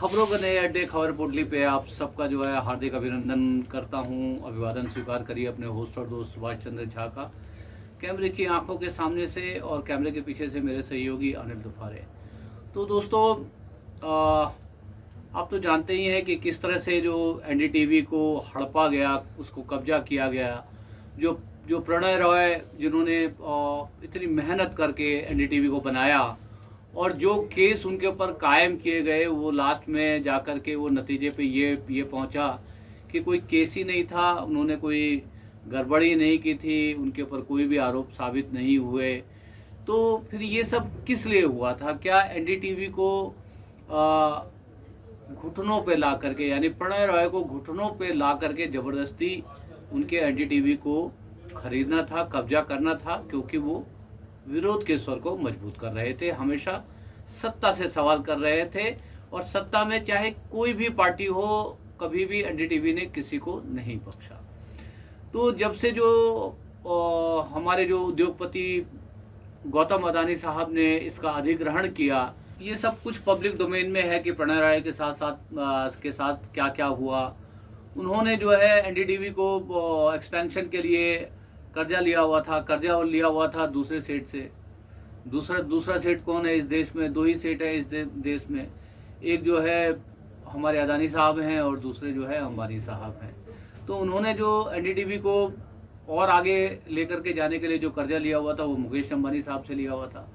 खबरों का नए अड्डे खबर पोटली पे आप सबका जो है हार्दिक अभिनंदन करता हूं। अभिवादन स्वीकार करिए अपने होस्ट और दोस्त सुभाष चंद्र झा का। कैमरे की आंखों के सामने से और कैमरे के पीछे से मेरे सहयोगी अनिल दुफारे। तो दोस्तों, आ, आप तो जानते ही हैं कि किस तरह से जो एनडीटीवी को हड़पा गया, उसको कब्जा किया गया। जो जो प्रणय रॉय जिन्होंने इतनी मेहनत करके एनडीटीवी को बनाया और जो केस उनके ऊपर कायम किए गए, वो लास्ट में जाकर के वो नतीजे पे ये पहुंचा कि कोई केस ही नहीं था, उन्होंने कोई गड़बड़ी नहीं की थी, उनके ऊपर कोई भी आरोप साबित नहीं हुए। तो फिर ये सब किस लिए हुआ था? क्या एनडीटीवी को घुटनों पे ला करके, यानी प्रणय रॉय को घुटनों पे ला करके जबरदस्ती उनके एनडीटीवी को खरीदना था, कब्जा करना था, क्योंकि वो विरोध के स्वर को मजबूत कर रहे थे, हमेशा सत्ता से सवाल कर रहे थे। और सत्ता में चाहे कोई भी पार्टी हो, कभी भी एनडीटीवी ने किसी को नहीं बख्शा। तो जब से जो हमारे जो उद्योगपति गौतम अदानी साहब ने इसका अधिग्रहण किया, ये सब कुछ पब्लिक डोमेन में है कि प्रणय राय के साथ क्या क्या हुआ। उन्होंने जो है एनडीटीवी को एक्सपेंशन के लिए कर्जा लिया हुआ था दूसरे सेठ से। दूसरा सेठ कौन है इस देश में? दो ही सेठ है इस देश में। एक जो है हमारे अदानी साहब हैं और दूसरे जो है अंबानी साहब हैं। तो उन्होंने जो एनडीटीवी को और आगे लेकर के जाने के लिए जो कर्जा लिया हुआ था, वो मुकेश अंबानी साहब से लिया हुआ था।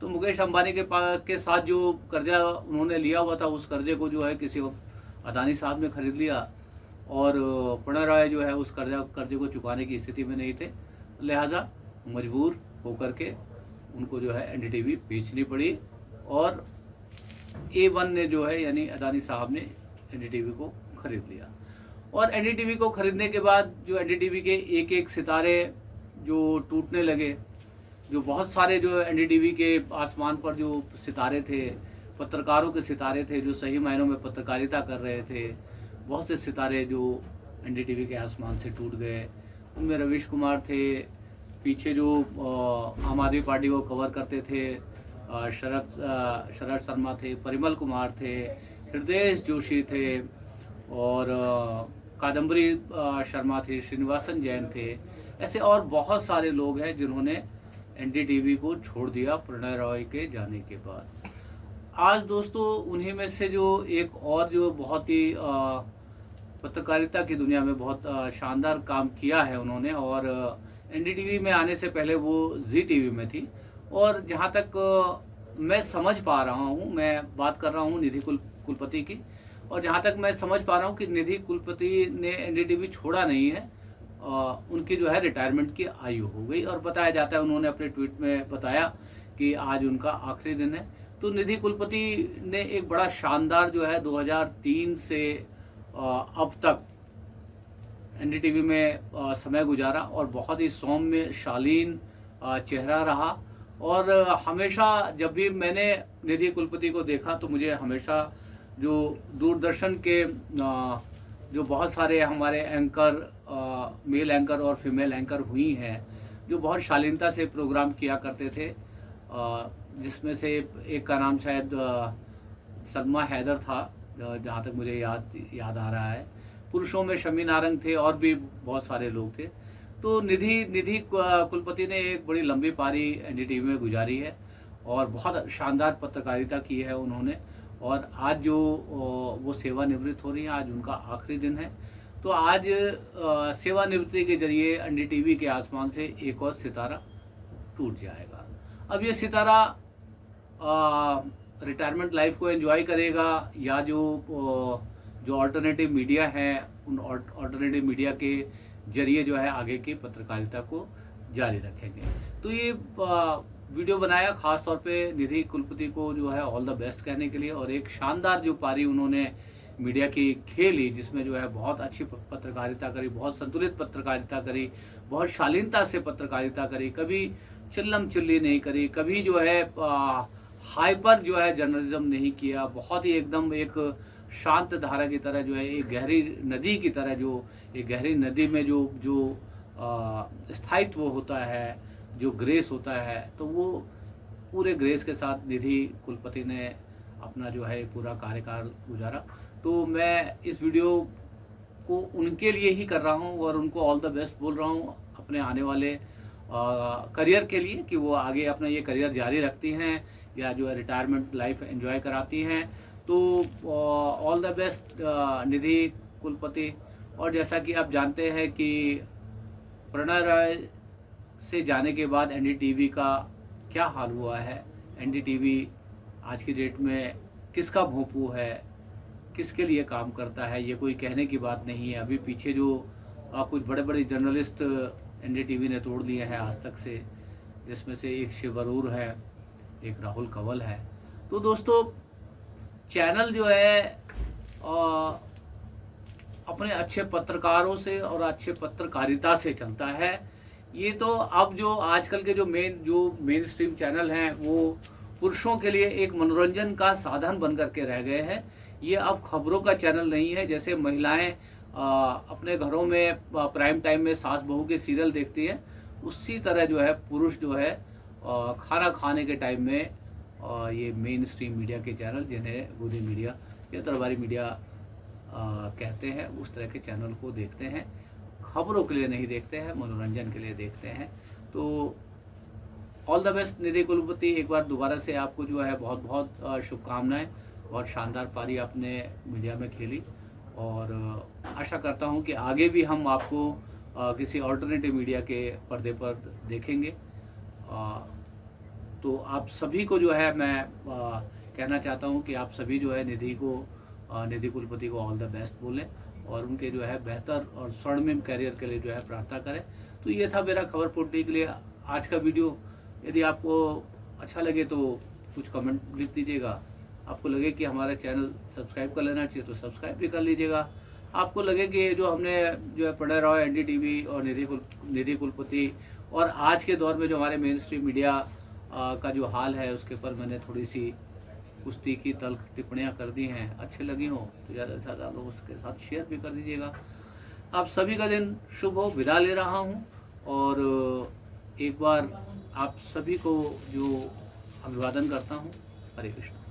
तो मुकेश अंबानी के साथ जो कर्जा उन्होंने लिया हुआ था, उस कर्जे को जो है किसी अदानी साहब ने खरीद लिया और प्रणय राय जो है उस कर्जे को चुकाने की स्थिति में नहीं थे, लिहाजा मजबूर होकर के उनको जो है एनडीटीवी बेचनी पड़ी। और A1 ने जो है, यानी अदानी साहब ने एनडीटीवी को खरीद लिया। और एनडीटीवी को खरीदने के बाद जो एनडीटीवी के एक एक सितारे जो टूटने लगे, जो बहुत सारे जो एनडीटीवी के आसमान पर जो सितारे थे, पत्रकारों के सितारे थे जो सही मायनों में पत्रकारिता कर रहे थे, बहुत से सितारे जो एनडीटीवी के आसमान से टूट गए। उनमें रवीश कुमार थे, पीछे जो आम आदमी पार्टी को कवर करते थे शरद शर्मा थे, परिमल कुमार थे, हृदय जोशी थे और कादम्बरी शर्मा थे, श्रीनिवासन जैन थे। ऐसे और बहुत सारे लोग हैं जिन्होंने एनडीटीवी को छोड़ दिया प्रणय रॉय के जाने के बाद। आज दोस्तों, उन्हीं में से जो एक और जो बहुत ही पत्रकारिता की दुनिया में बहुत शानदार काम किया है उन्होंने, और एनडीटीवी में आने से पहले वो जी टीवी में थी। और जहाँ तक मैं समझ पा रहा हूँ, मैं बात कर रहा हूँ निधि कुलपति की, और जहाँ तक मैं समझ पा रहा हूँ कि निधि कुलपति ने एनडीटीवी छोड़ा नहीं है, उनकी जो है रिटायरमेंट की आयु हो गई। और बताया जाता है, उन्होंने अपने ट्वीट में बताया कि आज उनका आखिरी दिन है। तो निधि कुलपति ने एक बड़ा शानदार जो है 2003 से अब तक एनडीटीवी में समय गुजारा और बहुत ही सौम्य शालीन चेहरा रहा। और हमेशा जब भी मैंने निधि कुलपति को देखा तो मुझे हमेशा जो दूरदर्शन के जो बहुत सारे हमारे एंकर, मेल एंकर और फीमेल एंकर हुई हैं, जो बहुत शालीनता से प्रोग्राम किया करते थे, जिसमें से एक का नाम शायद सलमा हैदर था, जहाँ तक मुझे याद आ रहा है। पुरुषों में शमी नारंग थे और भी बहुत सारे लोग थे। तो निधि कुलपति ने एक बड़ी लंबी पारी एनडीटीवी में गुजारी है और बहुत शानदार पत्रकारिता की है उन्होंने। और आज जो वो सेवानिवृत्त हो रही हैं, आज उनका आखिरी दिन है। तो आज सेवानिवृत्ति के जरिए एनडीटीवी के आसमान से एक और सितारा टूट जाएगा। अब ये सितारा रिटायरमेंट लाइफ को एंजॉय करेगा या जो अल्टरनेटिव मीडिया है, उन अल्टरनेटिव मीडिया के जरिए जो है आगे की पत्रकारिता को जारी रखेंगे। तो ये वीडियो बनाया खास तौर पे निधि कुलपति को जो है ऑल द बेस्ट कहने के लिए, और एक शानदार जो पारी उन्होंने मीडिया की खेली, जिसमें जो है बहुत अच्छी पत्रकारिता करी, बहुत संतुलित पत्रकारिता करी, बहुत शालीनता से पत्रकारिता करी, कभी चिल्लम चिल्ली नहीं करी, कभी जो है हाइपर जो है जर्नलिज्म नहीं किया। बहुत ही एकदम एक शांत धारा की तरह जो है, एक गहरी नदी की तरह, जो एक गहरी नदी में जो स्थायित्व होता है, जो ग्रेस होता है, तो वो पूरे ग्रेस के साथ निधि कुलपति ने अपना जो है पूरा कार्यकाल गुजारा। तो मैं इस वीडियो को उनके लिए ही कर रहा हूँ और उनको ऑल द बेस्ट बोल रहा हूँ अपने आने वाले करियर के लिए, कि वो आगे अपना ये करियर जारी रखती हैं या जो है रिटायरमेंट लाइफ एंजॉय कराती हैं। तो ऑल द बेस्ट निधि कुलपति। और जैसा कि आप जानते हैं कि प्रणय राय से जाने के बाद एनडीटीवी का क्या हाल हुआ है, एनडीटीवी आज की डेट में किसका भोंपू है, किसके लिए काम करता है, ये कोई कहने की बात नहीं है। अभी पीछे जो कुछ बड़े बड़े जर्नलिस्ट एनडीटीवी ने तोड़ दिए हैं आज तक से, जिसमें से एक शिव अरोरा है, एक राहुल कंवल है। तो दोस्तों चैनल जो है अपने अच्छे पत्रकारों से और अच्छे पत्रकारिता से चलता है। ये तो अब जो आजकल के जो मेन स्ट्रीम चैनल हैं वो पुरुषों के लिए एक मनोरंजन का साधन बन करके रह गए हैं। ये अब खबरों का चैनल नहीं है। जैसे महिलाएं अपने घरों में प्राइम टाइम में सास बहू के सीरियल देखती हैं, उसी तरह जो है पुरुष जो है खाना खाने के टाइम में ये मेन स्ट्रीम मीडिया के चैनल, जिन्हें गोदी मीडिया या दरबारी मीडिया कहते हैं, उस तरह के चैनल को देखते हैं। खबरों के लिए नहीं देखते हैं, मनोरंजन के लिए देखते हैं। तो ऑल द बेस्ट निधि कुलपति। एक बार दोबारा से आपको जो है बहुत बहुत शुभकामनाएं। बहुत शानदार पारी आपने मीडिया में खेली और आशा करता हूं कि आगे भी हम आपको किसी ऑल्टरनेटिव मीडिया के पर्दे पर देखेंगे। तो आप सभी को जो है मैं कहना चाहता हूं कि आप सभी जो है निधि कुलपति को ऑल द बेस्ट बोलें और उनके जो है बेहतर और स्वर्णिम कैरियर के लिए जो है प्रार्थना करें। तो ये था मेरा खबर पोर्टली के लिए आज का वीडियो। यदि आपको अच्छा लगे तो कुछ कमेंट लिख दीजिएगा। आपको लगे कि हमारा चैनल सब्सक्राइब कर लेना चाहिए तो सब्सक्राइब भी कर लीजिएगा। आपको लगे कि जो हमने जो है प्रणय राय, एनडीटीवी और निधि कुलपति और आज के दौर में जो हमारे मेन स्ट्रीम मीडिया का जो हाल है उसके ऊपर मैंने थोड़ी सी कुश्ती की तल्ख टिप्पणियाँ कर दी हैं, अच्छे लगी हो तो ज़्यादा से ज़्यादा लोगों के साथ शेयर भी कर दीजिएगा। आप सभी का दिन शुभ हो। विदा ले रहा हूँ और एक बार आप सभी को जो अभिवादन करता हूँ। हरे कृष्ण।